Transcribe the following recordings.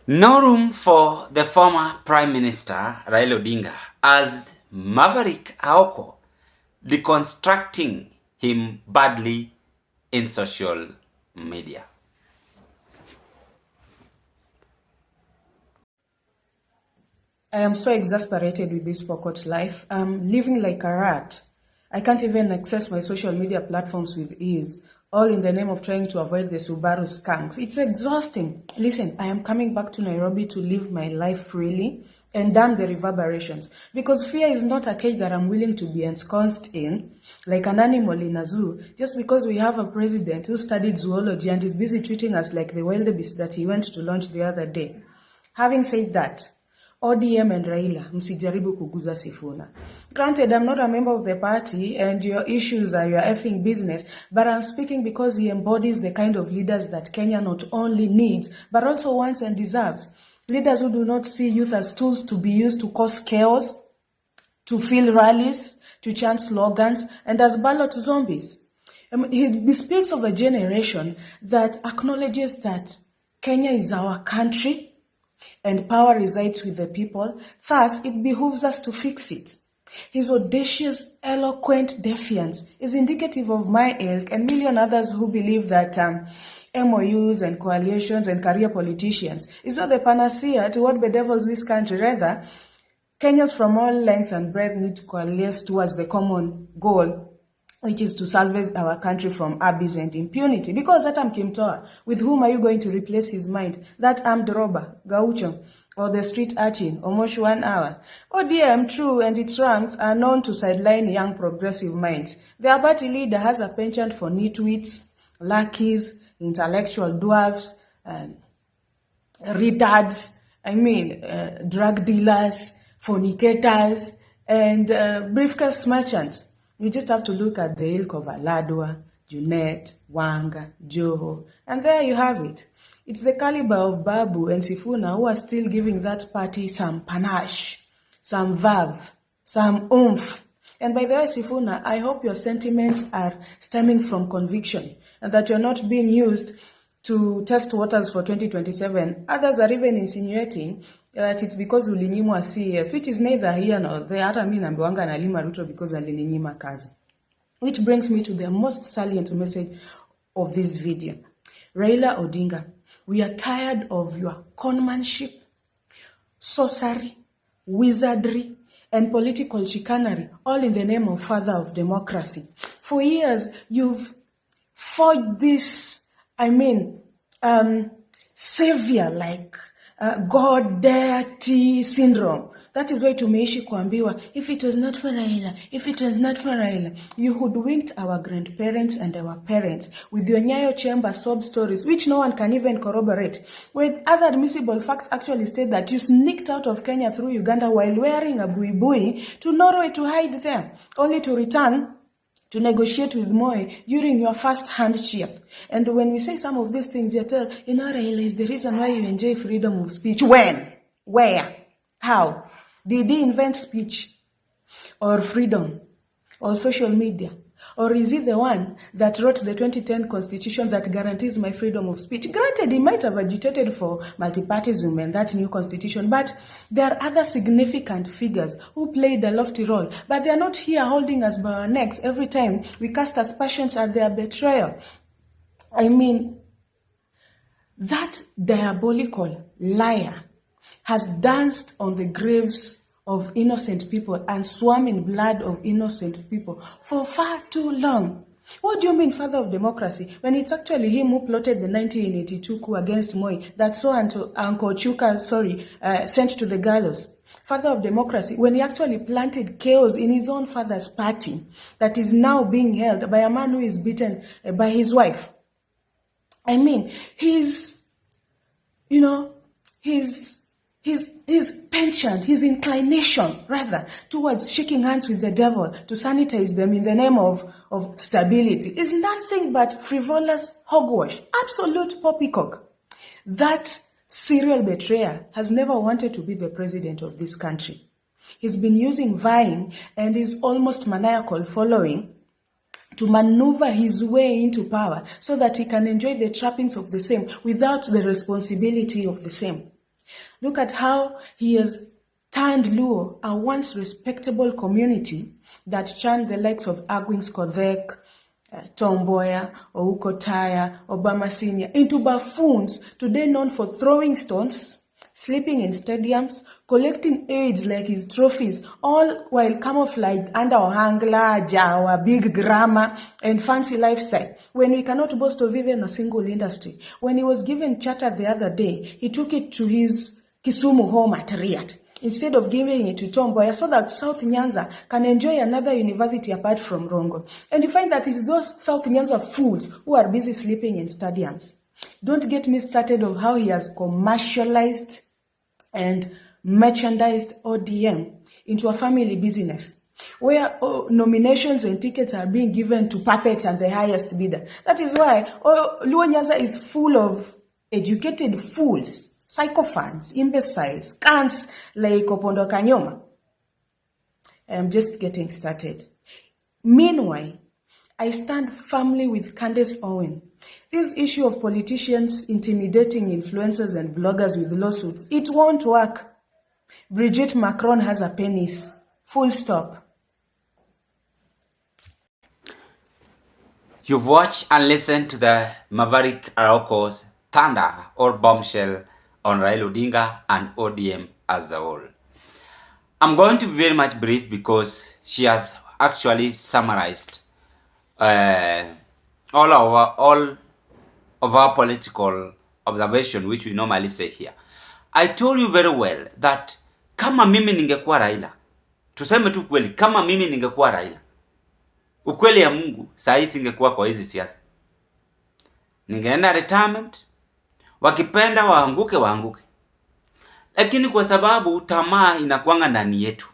No room for the former Prime Minister RAILA Odinga as Maverick Aoko deconstructing him badly in social media. I am so exasperated with this forgot life. I'm living like a rat. I can't even access my social media platforms with ease, all in the name of trying to avoid the Subaru skunks. It's exhausting. Listen, I am coming back to Nairobi to live my life freely and damn the reverberations. Because fear is not a cage that I'm willing to be ensconced in, like an animal in a zoo, just because we have a president who studied zoology and is busy treating us like the wildebeest that he went to launch the other day. Having said that, ODM and RAILA, msijaribu kuguza Sifuna. Granted, I'm not a member of the party and your issues are your effing business, but I'm speaking because he embodies the kind of leaders that Kenya not only needs, but also wants and deserves. Leaders who do not see youth as tools to be used to cause chaos, to fill rallies, to chant slogans, and as ballot zombies. He speaks of a generation that acknowledges that Kenya is our country, and power resides with the people. Thus, it behooves us to fix it. His audacious, eloquent defiance is indicative of my ilk and million others who believe that MOUs and coalitions and career politicians is not the panacea to what bedevils this country. Rather, Kenyans from all length and breadth need to coalesce towards the common goal, which is to salvage our country from abyss and impunity. Because that Kimtoa, with whom are you going to replace his mind? That armed robber, Gaucho, or the street urchin, Omosh 1 hour? ODM, true, and its ranks are known to sideline young progressive minds. Their party leader has a penchant for nitwits, lackeys, intellectual dwarfs, retards, drug dealers, fornicators, and briefcase merchants. You just have to look at the ilk of Aladwa, Junet, Wanga, Joho, and there you have it. It's the caliber of Babu and Sifuna who are still giving that party some panache, some verve, some oomph. And by the way, Sifuna, I hope your sentiments are stemming from conviction and that you're not being used to test waters for 2027. Others are even insinuating that it's because ulinyimwa CS, which is neither here nor there. Hata mimi naambiwanga nalima Ruto because alininyima kazi. Which brings me to the most salient message of this video. RAILA Odinga, we are tired of your conmanship, sorcery, wizardry, and political chicanery, all in the name of father of democracy. For years, you've forged this, savior-like God deity syndrome. That is why tumeishi kuambiwa, if it was not for RAILA, if it was not for RAILA, you hoodwinked our grandparents and our parents with your Nyayo chamber sob stories, which no one can even corroborate, when other admissible facts actually state that you sneaked out of Kenya through Uganda while wearing a buibui to Norway to hide there, only to return to negotiate with Moi during your first handshake. And when we say some of these things, you tell, RAILA is the reason why you enjoy freedom of speech. When? Where? How? Did he invent speech? Or freedom? Or social media? Or is he the one that wrote the 2010 constitution that guarantees my freedom of speech? Granted, he might have agitated for multipartyism and that new constitution, but there are other significant figures who played a lofty role, but they are not here holding us by our necks every time we cast aspersions at their betrayal. That diabolical liar has danced on the graves of innocent people and swam in blood of innocent people for far too long. What do you mean, father of democracy, when it's actually him who plotted the 1982 coup against Moi that saw Uncle Chuka, sent to the gallows? Father of democracy, when he actually planted chaos in his own father's party that is now being held by a man who is beaten by his wife. His penchant, his inclination, rather, towards shaking hands with the devil to sanitize them in the name of stability is nothing but frivolous hogwash, absolute poppycock. That serial betrayer has never wanted to be the president of this country. He's been using Vine and his almost maniacal following to maneuver his way into power so that he can enjoy the trappings of the same without the responsibility of the same. Look at how he has turned Luo, a once respectable community that churned the likes of Agwings Kodhek, Tomboya, Ouko Taya, Obama Senior, into buffoons today known for throwing stones, sleeping in stadiums, collecting aids like his trophies, all while camouflaged under Ohangla, Jawa, big grammar, and fancy lifestyle. When we cannot boast of even a single industry. When he was given charter the other day, he took it to his Kisumu home at Riyadh, instead of giving it to Tomboya so that South Nyanza can enjoy another university apart from Rongo. And you find that it's those South Nyanza fools who are busy sleeping in stadiums. Don't get me started on how he has commercialized and merchandised ODM into a family business, where nominations and tickets are being given to puppets and the highest bidder. That is why Luo Nyanza is full of educated fools, sycophants, imbeciles, cunts like Opondo Kanyoma. I'm just getting started. Meanwhile, I stand firmly with Candace Owen. This issue of politicians intimidating influencers and bloggers with lawsuits, it won't work. Brigitte Macron has a penis. Full stop. You've watched and listened to the Maverick Aoko's thunder or bombshell on Raila Odinga and ODM as a whole. I'm going to be very much brief because she has actually summarized all of our political observation, which we normally say here. I told you very well that kama mimi ningekuwa Raila, tuseme tu kweli, kama mimi ningekuwa Raila, ukweli ya Mungu saa hii singekuwa kwa hizi siasa. Ningeenda retirement, wakipenda waanguke. Lakini kwa sababu tamaa inakuanga ndani yetu,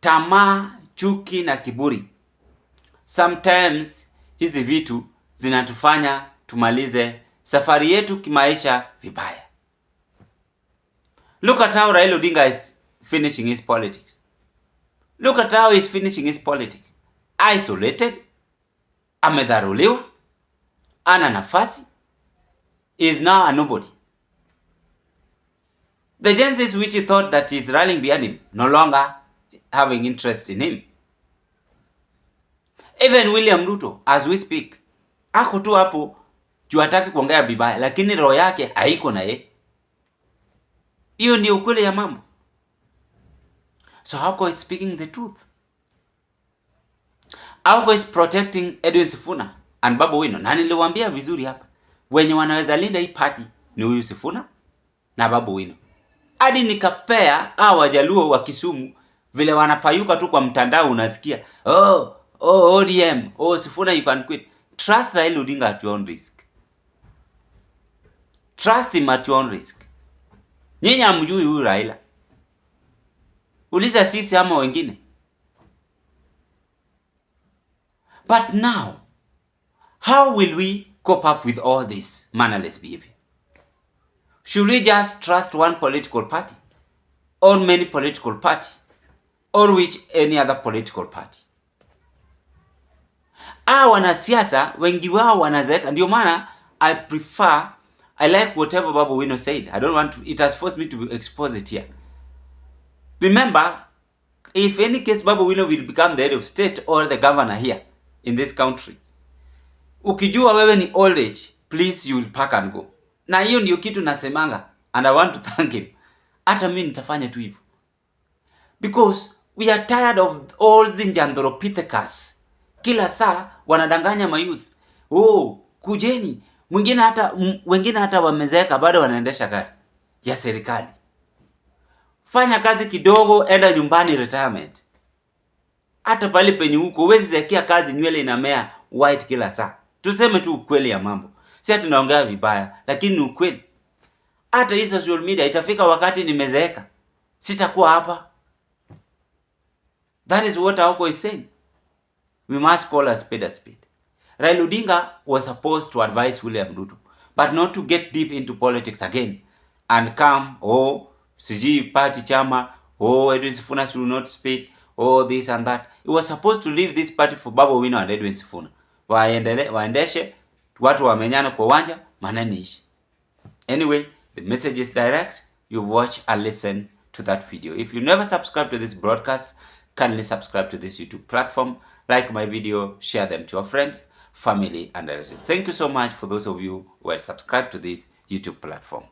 tamaa, chuki na kiburi, sometimes hizi vitu zinatufanya tumalize safari yetu kimaisha vibaya. Look at how Raila Odinga is finishing his politics. Look at how he's finishing his politics. Isolated, amedharuliwa, ana nafasi, is now a nobody. The Gen which he thought that is rallying behind him, no longer having interest in him. Even William Ruto, as we speak, ako tu hapo juu hataki kuongea vibaya, lakini roho yake haiko na yeye. Hiyo ndio ukweli ya mambo. So Aoko is speaking the truth. Aoko is protecting Edwin Sifuna and Babu Wino. Na niliwaambia vizuri hapa, wenye wanaweza linda hii party ni huyu Sifuna na Babu Wino. Hadi nikapea Wajaluo wa Kisumu vile wanapayuka tu kwa mtandao, unasikia ODM, Sifuna you can quit. Trust Raila Odinga at your own risk. Trust him at your own risk. Nyinyi hamjui huyu Raila. Uliza sisi ama wengine. But now, how will we cope up with all this mannerless behavior? Should we just trust one political party? Or many political party? Or which any other political party? Wanasiasa wengi wao wanazeeka. Ndio maana I like whatever Babu Wino said. I don't want to, it has forced me to expose it here. Remember, if any case Babu Wino will become the head of state or the governor here in this country, ukijua wewe ni old age, please you will pack and go. Na hiyo ndio kitu nasemanga, and I want to thank him. Hata mimi nitafanya tu hivyo. Because we are tired of all zinjandropithecus. Kila saa wanadanganya mayouth. Kujeni. Wengine hata wamezeeka bado wanaendesha gari ya serikali. Fanya kazi kidogo, enda nyumbani retirement. Hata pale penye huko huwezi zekia kazi, nywele inamea white kila saa. Tuseme tu ukweli ya mambo. Si ati naongea vibaya, lakini ni ukweli. Hata hii social media itafika wakati nimezeeka, sitakuwa hapa. That is what Aoko is saying. We must call a spade a spade. Raila Odinga was supposed to advise William Ruto, but not to get deep into politics again and come, siji party chama, Edwin Sifuna should not speak, this and that. He was supposed to leave this party for Babu Wino and Edwin Sifuna. Waendeshe, watu wamenyana kwa uwanja, maneno ishi. Anyway, The message is direct. You watch and listen to that video. If you never subscribe to this broadcast, kindly subscribe to this YouTube platform, like my video, share them to your friends, family, and relatives. Thank you so much for those of you who have subscribed to this YouTube platform.